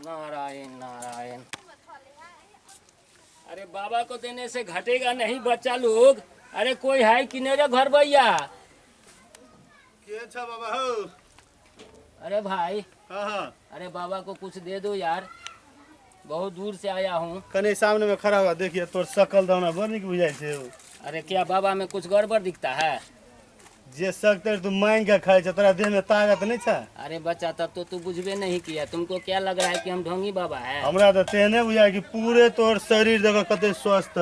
नारायण नारायण। अरे बाबा को देने से घटेगा नहीं बच्चा लोग। अरे कोई है कि नहीं रे घर भैया? बाबा हो? अरे भाई। हाँ। अरे बाबा को कुछ दे दो यार, बहुत दूर से आया हूँ। कने सामने में खड़ा हुआ देखिए, तोर शकल दाना बड़ निक बुझाई छे। अरे क्या बाबा में कुछ गड़बड़ दिखता है? जे सकते तू मांग के खाए छ, तोरा देह में ताकत नहीं छ। अरे बच्चा तब तो तू बुझबे नहीं किया। तुमको क्या लग रहा है कि हम ढोंगी बाबा है? हमरा तो तेने बुझाई कि पूरे तोर शरीर देखो कते स्वस्थ,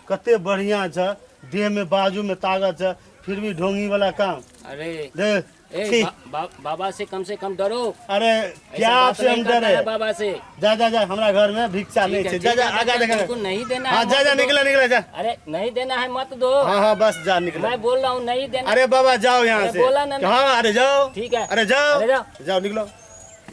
कते बढ़िया छ, देह में बाजू में ताकत छ, फिर भी ढोंगी वाला काम। अरे देख बाबा से कम डरो। अरे क्या आपसे हम डरे? बाबा से जा जा जा, हमरा घर में भिक्षा नहीं छे। जा जा आगे देख। तुमको नहीं देना है। हाँ जा जा, निकले जा। अरे नहीं देना है मत दो। हाँ बस जा, निकले। मैं बोल रहा हूँ नहीं देना। अरे बाबा जाओ यहाँ से। बोला ना। हाँ अरे जाओ। ठीक है। अरे जाओ निकलो।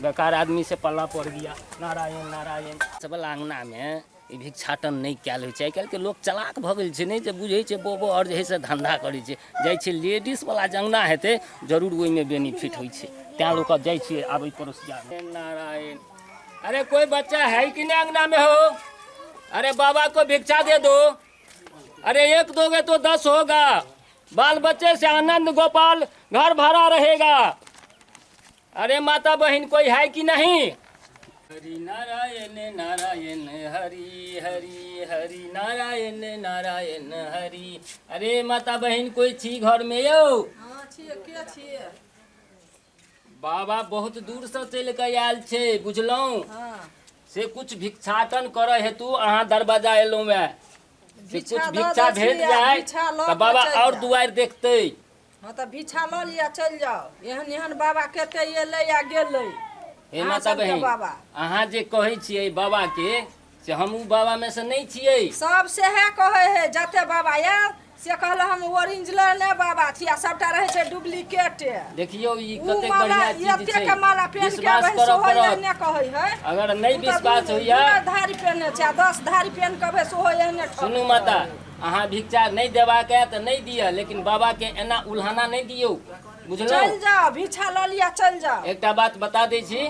बेकार आदमी से पल्ला पड़ गया। नारायण नारायण। सब आंगना में भिक्षाटन नहीं कैल होइ छै। आइ काल्हि के लोग चलाक भऽ गेल छै, नहीं जे बुझै छै बोबो और जे है से धंधा करै छै। जाइ छै लेडीज वाला जंगना हेतै जरूर ओहि में बेनिफिट होइ छै, तैं लोग जाइ छै आबै पड़ोसिया। नारायण। अरे कोई बच्चा है कि नहीं अंगना में हो? अरे बाबा को भिक्षा दे दो। अरे एक दोगे तो 10 होगा। बाल बच्चे से आनंद गोपाल घर भरा रहेगा। अरे माता बहन कोई है कि नहीं? हरि नारायण नारायण हरि हरि हरि नारायण नारायण हरि। अरे माता बहन कोई छी घर में यो? हाँ छिए, के छिए? बाबा बहुत दूर से चल के आयल छे बुझलौं। हाँ। से कुछ भिक्षाटन करे हेतु अहाँ दरवाजा एलौं में। से कुछ भिक्षा भेट जाए तो बाबा और दुआर देखते। हाँ तो भिक्षा ल लिया चल जाओ। एहन एहन बाबा केते एलै या गेलै। हे माता बहन अहाँ जे कहै छियै बाबा के, से हमहूँ बाबा में से नहीं छियै। सब सेहे कहे है जते बाबा या से कहल हम ओरिजिनल ने बाबा छिया, सबटा रहे छै डुप्लीकेट। देखियो ई कते बढ़िया चीज छै। माला पहन के विश्वास करो एहने कहै है। अगर नहीं विश्वास होइया 10 धारी पहने छै, 10 धारी पहन के सोहो एहने। सुनू माता, अहाँ भिक्षा नहीं देबा के तो नहीं दिया, लेकिन बाबा के एना उल्हाना नहीं दियो बुझलो। चल जाओ भिक्षा ल लिया चल जाओ। एकटा बात बता दै छी,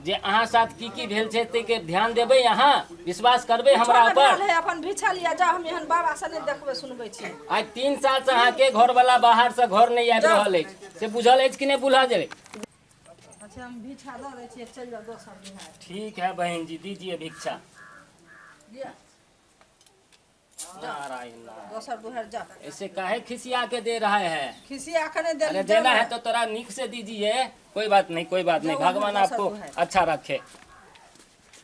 जे अहाँ साथ की भेल छै ते के ध्यान देबै, अहाँ विश्वास करबै हमरा ऊपर। अपन भिक्षा लिया जाओ, हम एहन बाबा से नहीं देखबै सुनबै छी। आज 3 साल से अहाँ के घर वाला बाहर से घर नहीं आबि रहल अछि, से बुझल अछि कि नहीं बुझल जाए? अच्छा हम भिक्षा दे दै छी, चल जाओ दोसर बिहार। ठीक है बहन जी, दीजिए भिक्षा। नारायण नारायण। दोसर बुहर जा। ऐसे काहे खिसिया के दे रहा है? खिसिया के नहीं दे। अरे देना है तो तोरा निक से दीजिए। कोई बात नहीं कोई बात नहीं, भगवान आपको अच्छा रखे।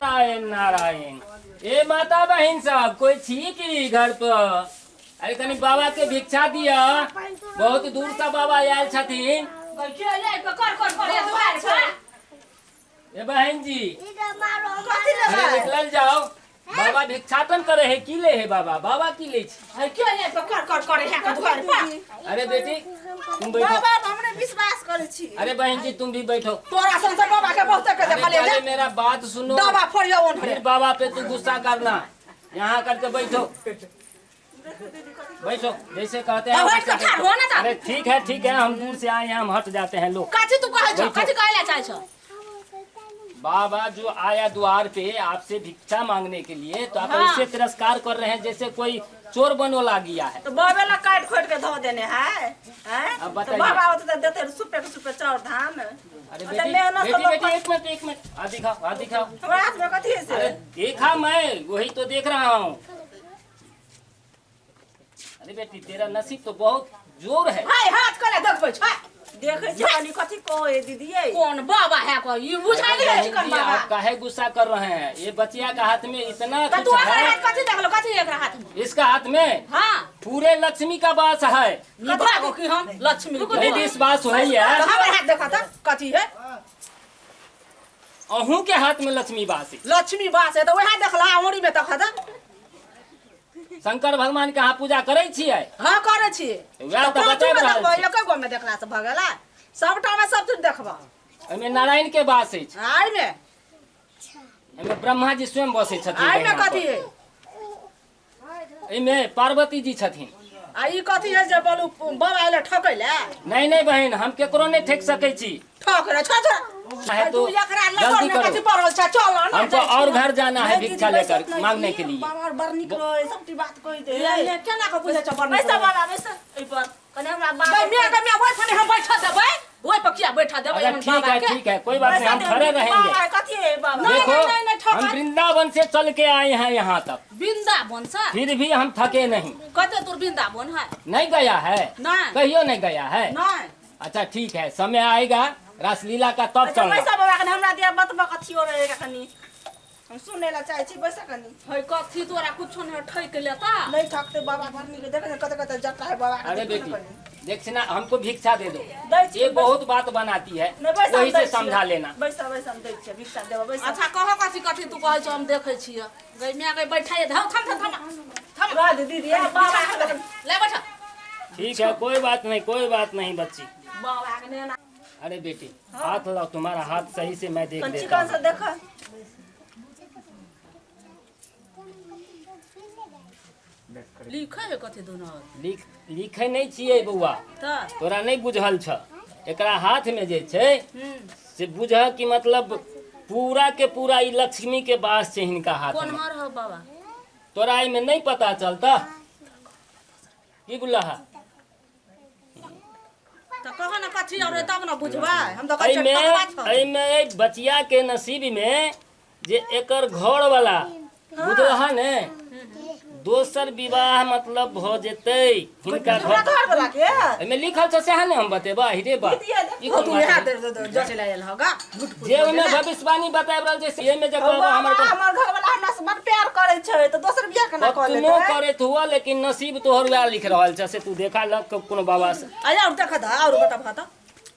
नारायण नारायण। ए माता बहन सब कोई छी की घर पर? अरे तनी बाबा के भिक्षा दिया, बहुत दूर से बाबा आयल छथिन। ए बहन जी अरे निकल जाओ, बाबा भिक्षाटन करे है। की ले है बाबा? बाबा की ले छी? क्यों नहीं तो कर करे है का द्वार पर? अरे बेटी तुम बैठो। बाबा हमने विश्वास करे छी। अरे बहन जी तुम भी बैठो। तोरा संसार बाबा के बहुत के देखले जा। मेरा बात सुनो। दबा फोड़ियो उन फिर बाबा पे तू गुस्सा करना। यहाँ करके बैठो बैठो, जैसे कहते हैं वैसे बैठो। अरे ठीक है हम दूर से आए हैं, हम हट जाते हैं लोग। काची तू कहे छ? काची कहले चाहे छ? बाबा जो आया द्वार पे आपसे भिक्षा मांगने के लिए, तो आप ऐसे तिरस्कार कर रहे हैं जैसे कोई चोर बनोला गया है। तो बाबा ला काट खोट के धो देने है अब तो बताइए। बाबा तो देते सुपे चाउर धान। अरे बेटी एक मिनट हाथ दिखाओ। हमरा हाथ में कथी है से? अरे देखा मैं वही तो देख रहा हूँ। अरे बेटी तेरा नसीब तो बहुत जोर है। हाय हाथ करे देखबै छ। देखे जानी कथी कहे दीदी कौन बाबा है को ये बुझाई है चिकन बाबा। आप काहे गुस्सा कर रहे हैं? ये बचिया का हाथ में इतना तो कुछ तू है। हाथ कथी देख लो कथी एकरा हाथ में? इसका हाथ में हां पूरे लक्ष्मी का वास है। कथा को कि हम लक्ष्मी को नहीं इस बात हो है। हमर हाथ देखा था कथी है? अहू के हाथ में लक्ष्मी वास है। लक्ष्मी वास है तो वही देखला औरी में तक था। शंकर भगवान के यहाँ पूजा करे छिए? हां करे छी। वह तो बता रहा है। एक गो में देखला से भगला सबटा में सब कुछ देखबा। एमे नारायण के वास है। आई में एमे ब्रह्मा जी स्वयं बसे छथिन। आई में कथी है? एमे पार्वती जी छथिन। आ ई कथी है जे बोलू बाबा एले ठकैले? नहीं बहन हम केकरो नहीं ठेक सकै छी। ठक रे छ है तो जल्दी करो, हमको और घर जाना है भिक्षा लेकर मांगने के लिए। बाबा बड़ निक रहे सबटी बात कहि दे ये केना के बुझे छ बड़ पैसा बाबा पैसा ए पर कने हमरा बाबा मैं ओइ थाने हम बैठा देबै ओइ पर किया बैठा देबै हम बाबा के ठीक है कोई बात नहीं, हम खड़े रहेंगे। बाबा कथि है बाबा देखो हम वृंदावन से चल के आए हैं यहाँ तक, वृंदावन से फिर भी हम थके नहीं। कते दूर वृंदावन है? नहीं गया है, नहीं कहियो नहीं गया है। नहीं अच्छा ठीक है, समय आएगा रासलीला का तब चलना। पैसा बाबा कने हमरा दिया बतबा कथि हो रहेगा कनी हम सुने ला चाहे छी पैसा कनी है कथि तोरा कुछो नहीं ठक लेता नहीं ठकते बाबा भरनी के देखे कते कते जटा है बाबा। अरे बेटी देख ना, हमको भिक्षा दे दो, ये बहुत बात बनाती है, वही से समझा लेना। पैसा हम दै छियै भिक्षा देबो पैसा। अच्छा कहो कथि कथि तू कहै छ हम देखै छियै गई मैं गई बैठाए धम थम रह दे दीदी बाबा ले बैठा। ठीक है कोई बात नहीं बच्ची। बाबा के नेना अरे बेटी हाथ लाओ, तुम्हारा हाथ सही से मैं देख कंची देता कौन सा हूँ। देखा लिखे है कथि दोनों लिखे नहीं छियै बउआ, त तोरा नहीं बुझल छ। एकरा हाथ में जे छै से बुझ कि मतलब पूरा के पूरा ई लक्ष्मी के वास छै हिनका हाथ कौन में। हर हो बाबा तोरा में नहीं पता चलता की बोला है? त कहो ना कथि और तब ना बुझबा हम तो कच्चा एमे बचिया के नसीब में जे एकर घर वाला बुझलहा ने दोसर विवाह मतलब भ जेतै हिनका घर वाला के एमे लिखल छ सेहा ने हम बतेबा हिरे बा ई तू यहां दे जच लायल होगा जे ओमे भविष्यवाणी बताब रहल छै से में जे कहबा हमर घर वाला हमरा से बड़ प्यार करे छै त दोसर बियाह केना कर ले तुमो करैत हुआ लेकिन नसीब तोहर वैह लिख रहल छ से तू देखा लग कोनो बाबा से। आया और देखा था और बता त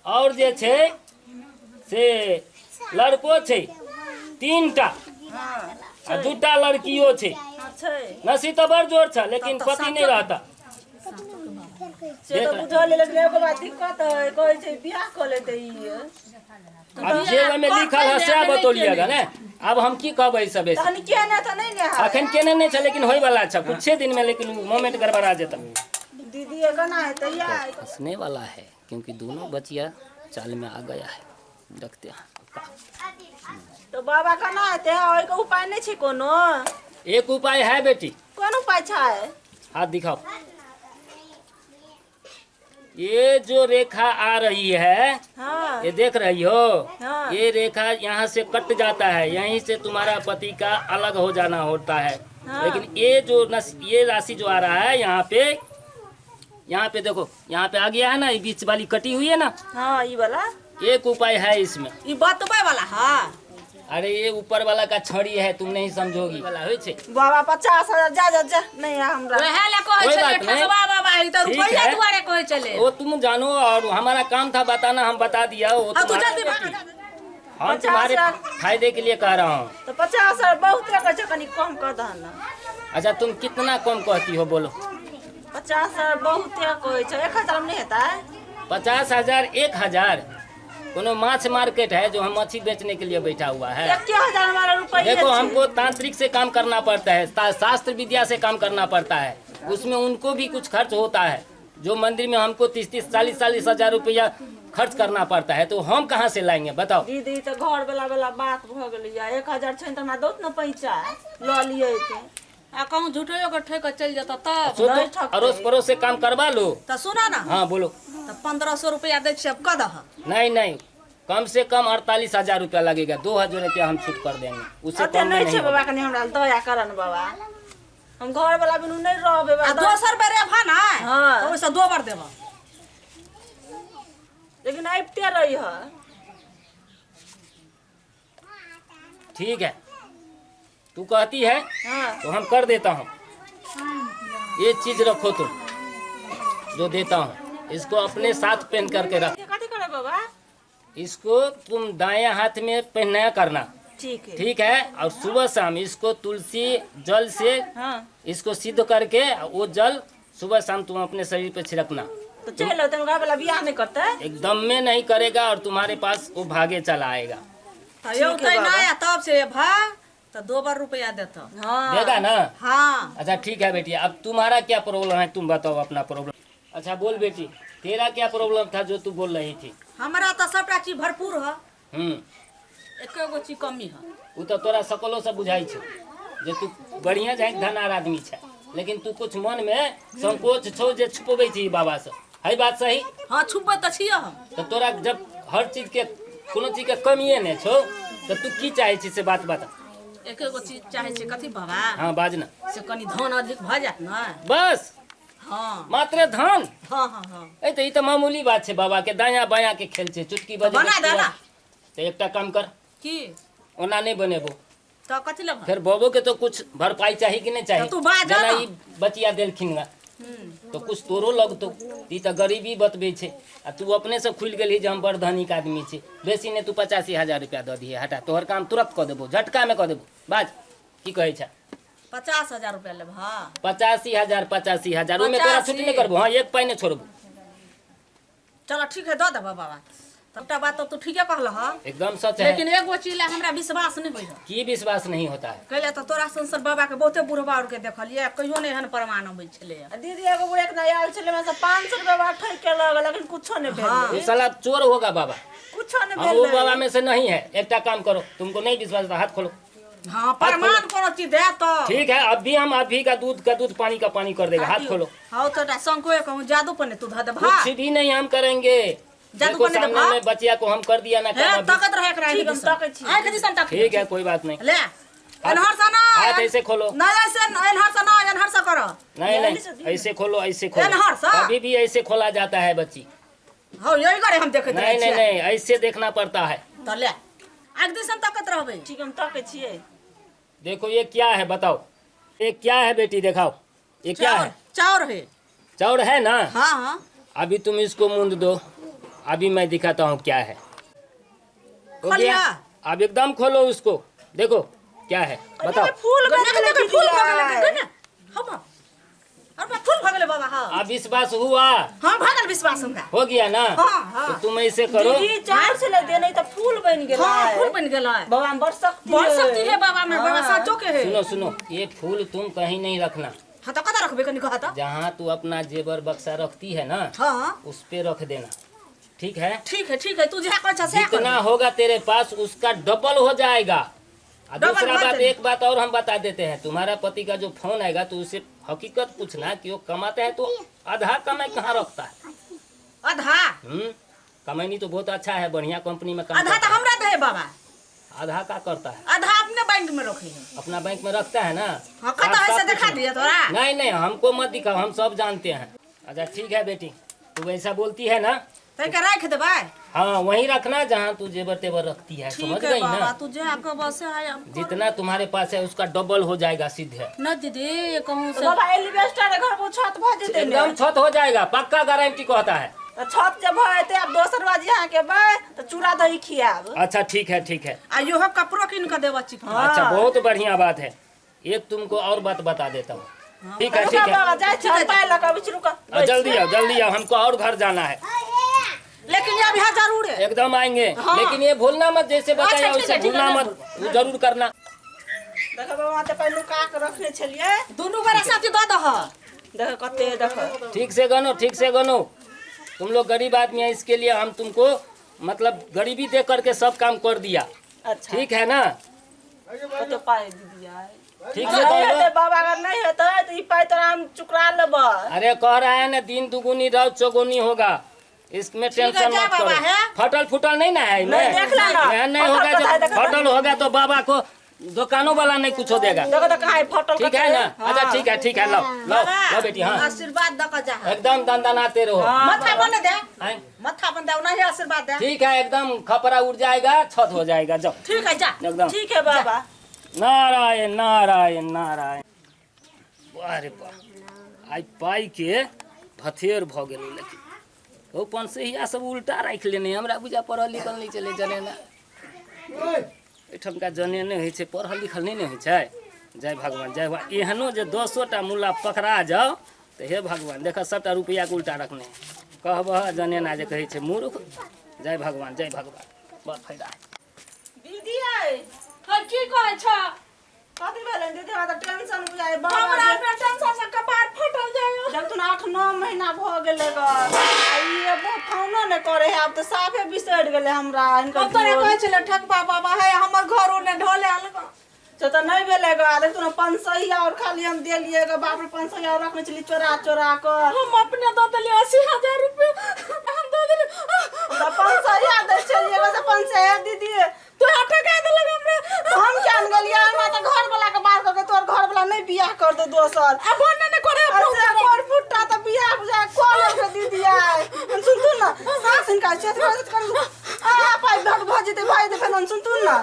और जे छै से लड़को छै 3टा हां आ 2टा लड़कियों छै। छै नसीब तो बड़ जोर छ लेकिन पति नहीं रहता। से तो बुझल लेकिन एगो बात दिक्कत है कहै छै बियाह कर लेते ई अब जे में लिखल है से बतौलिएगा ने। अब हम की कहबै सब ऐसे तहन के ना त नहीं ने अखन केने नहीं छ लेकिन होय वाला छ कुछ दिन में, लेकिन मोमेंट गड़बड़ा जेता। दीदी केना है तैया हंसने वाला है क्योंकि दोनों बचिया चाल में आ गया है, रखते हैं। तो बाबा केना हेते ओइ के उपाय नहीं छै कोनो? एक उपाय है बेटी। कौन उपाय छै? हाथ दिखाओ। ये जो रेखा आ रही है हाँ ये देख रही हो, हाँ। ये रेखा यहाँ से कट जाता है, यहीं से तुम्हारा पति का अलग हो जाना होता है। हाँ। लेकिन ये जो ये राशि जो आ रहा है यहाँ पे देखो, यहाँ पे आ गया है ना, ये बीच वाली कटी हुई है ना, हाँ ई वाला एक उपाय है इसमें। ई बतबै वाला हां अरे ये ऊपर वाला का छड़ी है, तुम नहीं समझोगी वाला होइ छे। बाबा 50,000 जा नहीं है हमरा वहे ले कहै कोई छले बात नहीं। ठगवा बाबा ई तो ठीक रुपया है। दुआरे कहै छले। वो तुम जानो और हमारा काम था बताना, हम बता दिया। वो हां तू तुम्हारा- जल्दी बता हम तुम्हारे 50,000 फायदे के लिए कह रहा हूँ। तो 50,000 बहुत है कछ कनी कम कर दहन। अच्छा तुम कितना कम कहती हो बोलो? 50,000 बहुत है कहै छै 1,000 में नहीं हेता? 50,000 1,000? कोनो माछ मार्केट है जो हम मछली बेचने के लिए बैठा हुआ है? 1,000 हमारा रुपया देखो हमको तांत्रिक से काम करना पड़ता है, शास्त्र विद्या से काम करना पड़ता है, उसमें उनको भी कुछ खर्च होता है। जो मंदिर में हमको 30-30 40-40 हजार रुपया खर्च करना पड़ता है, तो हम कहाँ से लाएंगे बताओ? दीदी तो घर वाला बात भ गेलै 1,000 छै त हमरा दोत न पैसा ल लियै के आ कहूं झूठो के ठेक चल जाता तब सो नहीं तो ठकते। अड़ोस पड़ोस से काम करवा लो। त सुना ना हाँ बोलो। त 1500 रुपया दै छियै क दह। नहीं कम से कम 48,000 रुपया लगेगा, 2,000 रुपया हम छूट कर देंगे, उससे अते कम में नहीं नहीं छै होगा। बाबा कनी हमरा दया करन बाबा हम घर वाला बिनु नहीं रहबे आ बाबा दोसर बेर एभा ना हाँ। त ओइसे दो बार देबा। लेकिन आइबते रही है ठीक है तू कहती है हाँ तो हम कर देता हूँ। ये चीज रखो तुम जो देता हूँ, इसको अपने साथ पहन करके रख। कथी करे बाबा? इसको तुम दाएं हाथ में पहनाया करना, ठीक है ठीक है? और सुबह शाम इसको तुलसी जल से हाँ इसको सिद्ध करके वो जल सुबह शाम तुम अपने शरीर पे छिड़कना। तो चलो तुम घर वाला बियाह नहीं करते? एकदम में नहीं करेगा और तुम्हारे पास वो भागे चला आएगा। त यौ ठीक है तै बाबा। ना तब से एभा त 2 बार रुपया देता। हाँ देगा ना? हाँ अच्छा ठीक है बेटी, अब तुम्हारा क्या प्रॉब्लम है तुम बताओ अपना प्रॉब्लम। अच्छा बोल बेटी, तेरा क्या प्रॉब्लम था जो तू बोल रही थी? हमरा त सबटा चीज भरपूर ह, एको गो चीज कमी है। उ तो तोरा सकलो से बुझाई छौ जे तू बढ़िया जाए धनार आदमी छै, लेकिन तू कुछ मन में संकोच छौ जे छुपबै छी बाबा से, है बात सही? हाँ छुपबै त छियै हम। तो तोरा जब हर चीज के कोनो चीज के कमिए नहीं छौ तो तू की चाहे छी से बात बता। एको गो चीज चाहे छै कथी बाबा? हाँ बाज ना। से कनी धन अधिक भ जात न। बस हाँ मात्र धन। हाँ हाँ हाँ ए तो ई तो मामूली बात छै बाबा के, दाया बाया के खेल छै, चुटकी बजे बना देला। तो एकटा काम कर, की ओना नहीं बनेबो, तो कथी लग? फिर बबो के तो कुछ भरपाई चाहिए कि नहीं चाहिए? तो तू बाज जना ना। ई बचिया देलखिन गा तो कुछ तोरो लगतो। ई तो गरीबी बतबे छे आ तू अपने से खुल गेली जे हम बड़ धनिक आदमी छी। बेसी ने तू 85,000 रुपया दऽ दिहे, हटा तोहर काम तुरंत कऽ देबो, झटका में कऽ देबो। बाज की कहै छै? 50,000 रुपया लेब। हाँ 85,000 85,000 ओमे तोरा छुट्टी नहीं करबो। हाँ एक पाई नहीं छोड़बो। चलो ठीक है दऽ देबो बाबा। सबटा बात तो तू ठीके कहलह ह। एकदम सच है। लेकिन एगो चीज ला हमरा विश्वास नहीं होई है। की विश्वास नहीं होता है? कहले तो तोरा संसद बाबा के बहुते बुढ़वा और के देखलिए, कहियो नहीं हन प्रमाण होई छले। दीदी एगो बुढ़े के नया आयल छले में से 500 रुपया बात ठक के लग, लेकिन कुछो नहीं भेल। ये साला चोर होगा बाबा। कुछो नहीं हम वो भेल। बाबा में से नहीं है। एकटा काम करो, तुमको नहीं विश्वास था, हाथ खोलो। हाँ प्रमाण कोनो चीज दे तो ठीक है, अभी का दूध पानी का पानी कर देगा। हाथ खोलो। हाँ तो संको कहूँ जादू पने तू धऽ दे भा। कुछ भी नहीं हम करेंगे। जादू देखो करने दे सामने भाग। में बचिया को हम कर दिया ना हे काम अभी। ताकत रहे एकरा ठीक, हम ताकत छी। आइ के दिसन तक। ठीक है कोई बात नहीं। ले एनहर सा ना हाथ ऐसे खोलो। ना ऐसे एनहर सा ना एनहर सा करो। नहीं ऐसे खोलो, ऐसे खोलो। एनहर सा? अभी भी ऐसे खोला जाता है बच्ची। हाँ यही करे हम देखे नहीं नहीं नहीं, ऐसे देखना पड़ता है। तो ले आइ के दिसन ताकत रहबे। ठीक हम ताके छिए। देखो ये क्या है बताओ, ये क्या है बेटी दिखाओ, ये क्या है? चाउर है। चाउर है ना? हाँ हाँ अभी तुम इसको मूंद दो, अभी मैं दिखाता हूँ क्या है। हो खोलिया। गया? अब एकदम खोलो उसको, देखो क्या है बताओ। फूल गन्ना के गन्ना फूल भगले गन्ना। हम अरे फूल भगले बाबा। हाँ अब विश्वास हुआ? हाँ भगल विश्वास हमरा हो गया ना? हाँ हाँ तो तुम ऐसे करो। दीदी चार से ले दे, नहीं तो फूल बन गेला। हाँ फूल बन गेला है। बाबा में बड़ शक्ति बड़ शक्ति है बाबा में, बाबा साचो के है। सुनो सुनो, ये फूल तुम कहीं नहीं रखना। हाँ तो कदा रखबे कनी कहता। जहाँ तू अपना जेबर बक्सा रखती है ना, हाँ उस पे रख देना, ठीक है? ठीक है तू जहाँ कर से जितना होगा तेरे पास उसका डबल हो जाएगा। और डबल दूसरा बात बात, है। एक बात और हम बता देते हैं, तुम्हारा पति का जो फोन आएगा तो उसे हकीकत पूछना कि वो कमाते हैं तो आधा कमाई कहाँ रखता है। आधा कमाई तो बहुत अच्छा है, बढ़िया कंपनी में काम आधा करता तो हमरा दे बाबा। है। आधा का करता है? आधा अपने बैंक में रखे है। अपना बैंक में रखता है ना? हाँ कता साफ ऐसे साफ दिखा पूछना। दिया तोरा। नहीं नहीं हमको मत दिखाओ, हम सब जानते हैं। अच्छा ठीक है बेटी, तू वैसा बोलती है ना? तै के रख देबे। हाँ वहीं रखना जहाँ तू जेबर तेबर रखती है, समझ ठीक है गई बाबा ना? तू जहाँ के बसे है। जितना तुम्हारे पास है उसका डबल हो जाएगा सीधे। न दीदी ये कहूँ से बाबा एलिवेस्टर घर पर छत भ जेते ने। एकदम छत हो जाएगा, पक्का गारंटी कहता है। तो छत जब भते अब दोसर बाजी यहाँ के बे तो चूड़ा दही खियाब। अच्छा ठीक है ठीक है। आ यो कपड़ो किन के देबा चिक। अच्छा बहुत बढ़िया बात है। एक तुमको और बात बता देता हूँ। ठीक है ठीक है, बाबा जाय छत पाए लगा बिच रुका। जल्दी आओ, हमको और घर जाना है। लेकिन ये अभी जरूर है। एकदम आएंगे, लेकिन ये भूलना मत, जैसे बताया अच्छा, वैसे ठीक है, भूलना मत, वो जरूर करना। देखो बाबा तो पहले लुका के रखले छलिए। दोनों गोरा साथी दऽ दह। देखो कते देखो। ठीक से गनो, ठीक से गनो। तुम लोग गरीब आदमी है, इसके लिए हम तुमको मतलब गरीबी दे करके सब काम कर दिया, अच्छा ठीक है ना? कते पाए दीदी आए। ठीक अगर से नहीं गनो। हेतै बाबा अगर नहीं हेतै तो ई पाई तो हम चुकरा लेबा। अरे कह रहा है ना, दिन दुगुनी रात चौगुनी होगा, इसमें टेंशन जा मत बाबा, करो। है? फटल फुटल नहीं ना है नहीं, देख लेना। नहीं होगा, फटल बताए, जब देखो। फटल होगा तो बाबा को दुकानों वाला नहीं कुछ देगा, देखो तो कहाँ फटल ठीक है ना? अच्छा ठीक है लो लो लो बेटी। हाँ आशीर्वाद द के जा। एकदम दंदनाते रहो। मथा बन दे। हैं? मथा बन दे नहीं आशीर्वाद दे। ठीक है, एकदम खपरा उड़ जाएगा, छत हो जाएगा। जाओ ठीक है जा। एकदम। ठीक है बाबा। नारायण नारायण नारायण। वाह रे वाह, आई पाई के भथेर भ गेलै, लेकिन अपन से ही सब उल्टा राख लेने। हमरा बुझा पढ़ल लिखल नहीं चले जने ना, एठमका जने नहीं होइ छै, पढ़ल लिखल नहीं होइ छै। जय भगवान जय भगवान। एहनो जे 10टा मुल्ला पकड़ा जाओ तो हे भगवान, देख 100टा रुपया के उल्टा रखने कहबह जने ना जे कहै छै मूर्ख। जय भगवान जय भगवान, बड़ फायदा है। दीदी आए हां की कहै छ? कथी भेलै दीदी? हमरा तो टेंशन बुझाए हमरा बाबा। टेंशन से कपार फटल जाय जब तू 8-9 महीना भ गेले ग ये बहुत फोनो ने करे है अब तो साफे बिसर गेले हमरा इनका तोरे कहै छले ठकबा बाबा है हमर घर ओने ढोले अलग तो नहीं भेले ग देख तू 500 और खाली हम दे लिए ग बाप रे 500 और रखने चली चोरा चोरा कर हम अपने दे देली 80,000 रुपया हम दे देली 500 दे चलिए ग 500 दीदी तो ठका देलक हमरा हम जान गेलिए हम त घर वाला के बात करके तोर घर वाला नहीं बियाह कर दो दोसर अब ओने ने करे ऐसे पर फुट्टा त बियाह बुझा कॉल के दीदी आए सुन तू ना सास इनका चेत कर आ पाई भग भजते भाई दे फेन सुन तू ना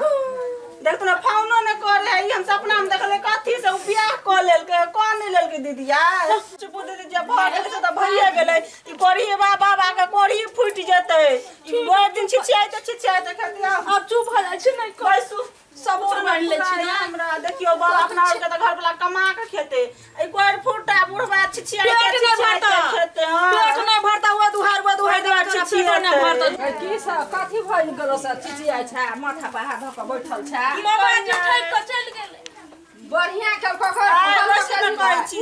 देख तू फोनो ने करे है हम सपना में देखले कथी से बियाह क लेल के कोन नहीं लेल के दीदी आए चुप दीदी जब भ गेले से त भइए गेले ई कोरी बाबा के कोरी फुट जते ई दो दिन छिछियाई त खदिया अब चुप हो जाय छै नहीं कैसु सब मार ले छी ना हमरा देखियो बाबा अपना और के त घर वाला कमा के खेते ए कोर फुटा बुढ़वा छिछियाई के खेते हां पेट नहीं भरता हुआ दुहार दे छिछिया नहीं भरता की सब कथी भइल गेलो सब चिचिया छै माथा पर हाथ धक बैठल छै मोबाइल के ठक के चल गेले बढ़िया के कहै छी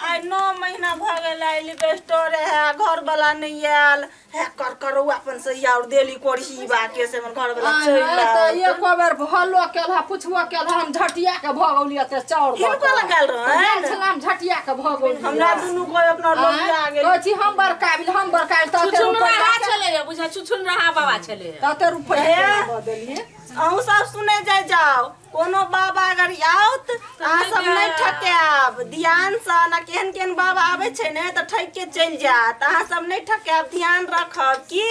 आइ 9 महीना भ गेल लिख स्टोर है घर वाला नहीं आयल है कर अपन से और देली कोरही बा के से मन घर वाला चल तो ये कोबर भलो केला पुछबो केला हम झटिया के भगौली त चाउर हिनको लगाल रहे छलाम झटिया के भगौली हमरा दुनु को अपना लोग आ गेल कहै हम बरकाबिल त छुछुन रहा चले बुझा छुछुन रहा बाबा चले त रुपया बदलिए अहूँ सब सुने जाओ कोनो बाबा अगर आओत अहाँ सब नहीं ठकाब ध्यान से ना केहन बाबा आवे छै ने त ठक के चल जात अहाँ सब नहीं ठकाब ध्यान रखब की